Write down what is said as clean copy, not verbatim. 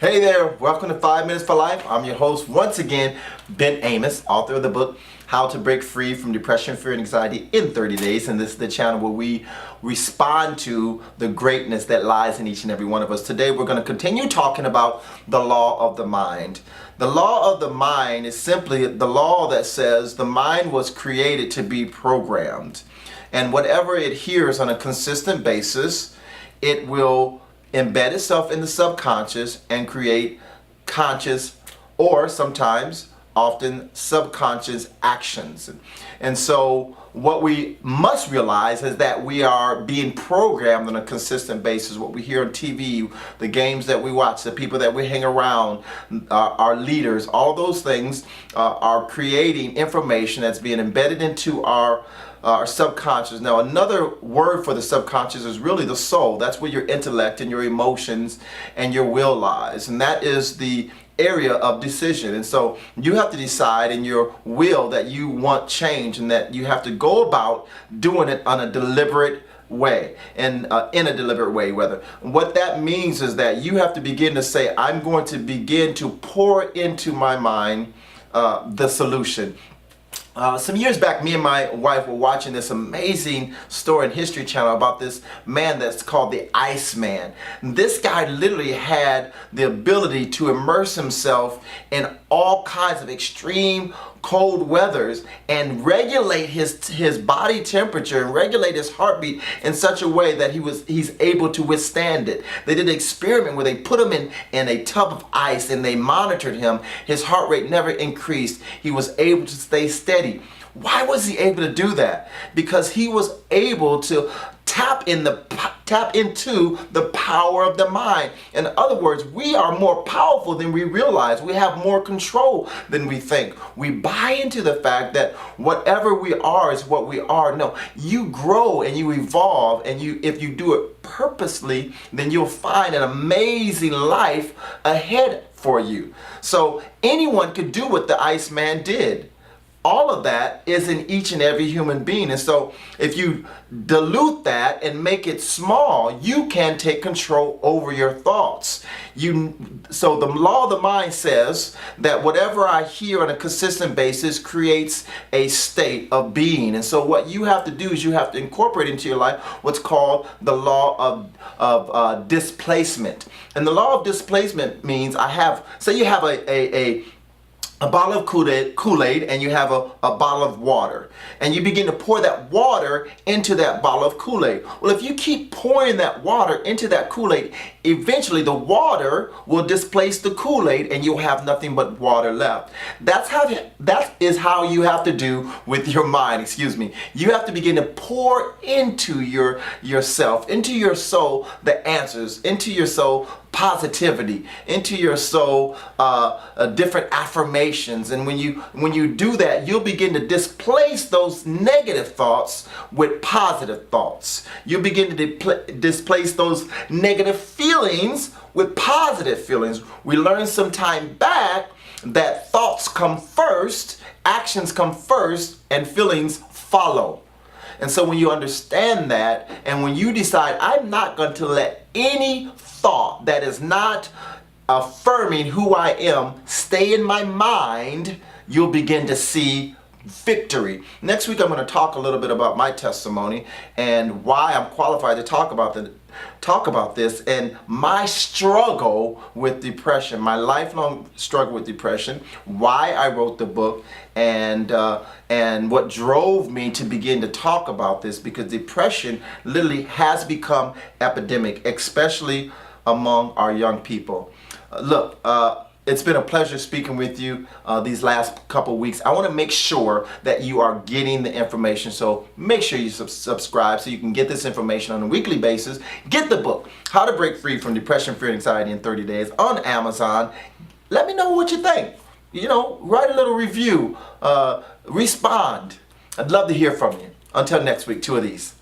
Hey there, welcome to 5 Minutes for Life. I'm your host once again, Ben Amos, author of the book, How to Break Free from Depression, Fear, and Anxiety in 30 Days. And this is the channel where we respond to the greatness that lies in each and every one of us. Today we're going to continue talking about the law of the mind. The law of the mind is simply the law that says the mind was created to be programmed. And whatever it hears on a consistent basis, it will embed itself in the subconscious and create conscious or sometimes often subconscious actions. And so what we must realize is that we are being programmed on a consistent basis. What we hear on TV, the games that we watch, the people that we hang around, our leaders, all those things are creating information that's being embedded into our subconscious. Now, another word for the subconscious is really the soul. That's where your intellect and your emotions and your will lies. And that is the area of decision. And so you have to decide in your will that you want change and that you have to go about doing it on a deliberate way and in a deliberate way. What that means is that you have to begin to say, I'm going to begin to pour into my mind the solution. Some years back, me and my wife were watching this amazing story in History Channel about this man that's called the Iceman. This guy literally had the ability to immerse himself in all kinds of extreme cold weathers and regulate his body temperature and regulate his heartbeat in such a way that he's able to withstand it. They did an experiment where they put him in a tub of ice and they monitored him. His heart rate never increased. He was able to stay steady. Why was he able to do that? Because he was able to tap into the power of the mind. In other words, we are more powerful than we realize. We have more control than we think. We buy into the fact that whatever we are is what we are. No, you grow and you evolve, and if you do it purposely, then you'll find an amazing life ahead for you. So anyone could do what the Iceman did. All of that is in each and every human being. And so if you dilute that and make it small, you can take control over your thoughts. So the law of the mind says that whatever I hear on a consistent basis creates a state of being. And so what you have to do is you have to incorporate into your life what's called the law of displacement. And the law of displacement means say you have a bottle of Kool-Aid and you have a bottle of water, and you begin to pour that water into that bottle of Kool-Aid. Well, if you keep pouring that water into that Kool-Aid, eventually the water will displace the Kool-Aid and you'll have nothing but water left. That is how you have to do with your mind, You have to begin to pour into yourself, into your soul, the answers, into your soul, positivity, into your soul, different affirmations. And when you do that, you'll begin to displace those negative thoughts with positive thoughts. You'll begin to displace those negative feelings with positive feelings. We learned some time back that thoughts come first, actions come first, and feelings follow. And so when you understand that, and when you decide, I'm not going to let any thought that is not affirming who I am stay in my mind, you'll begin to see victory. Next week I'm going to talk a little bit about my testimony and why I'm qualified to talk about this and my struggle with depression, my lifelong struggle with depression, why I wrote the book, and what drove me to begin to talk about this, because depression literally has become epidemic, especially among our young people. It's been a pleasure speaking with you these last couple weeks. I want to make sure that you are getting the information, so make sure you subscribe so you can get this information on a weekly basis. Get the book, How to Break Free from Depression, Fear, and Anxiety in 30 Days on Amazon. Let me know what you think. Write a little review, respond. I'd love to hear from you. Until next week, 2 of these.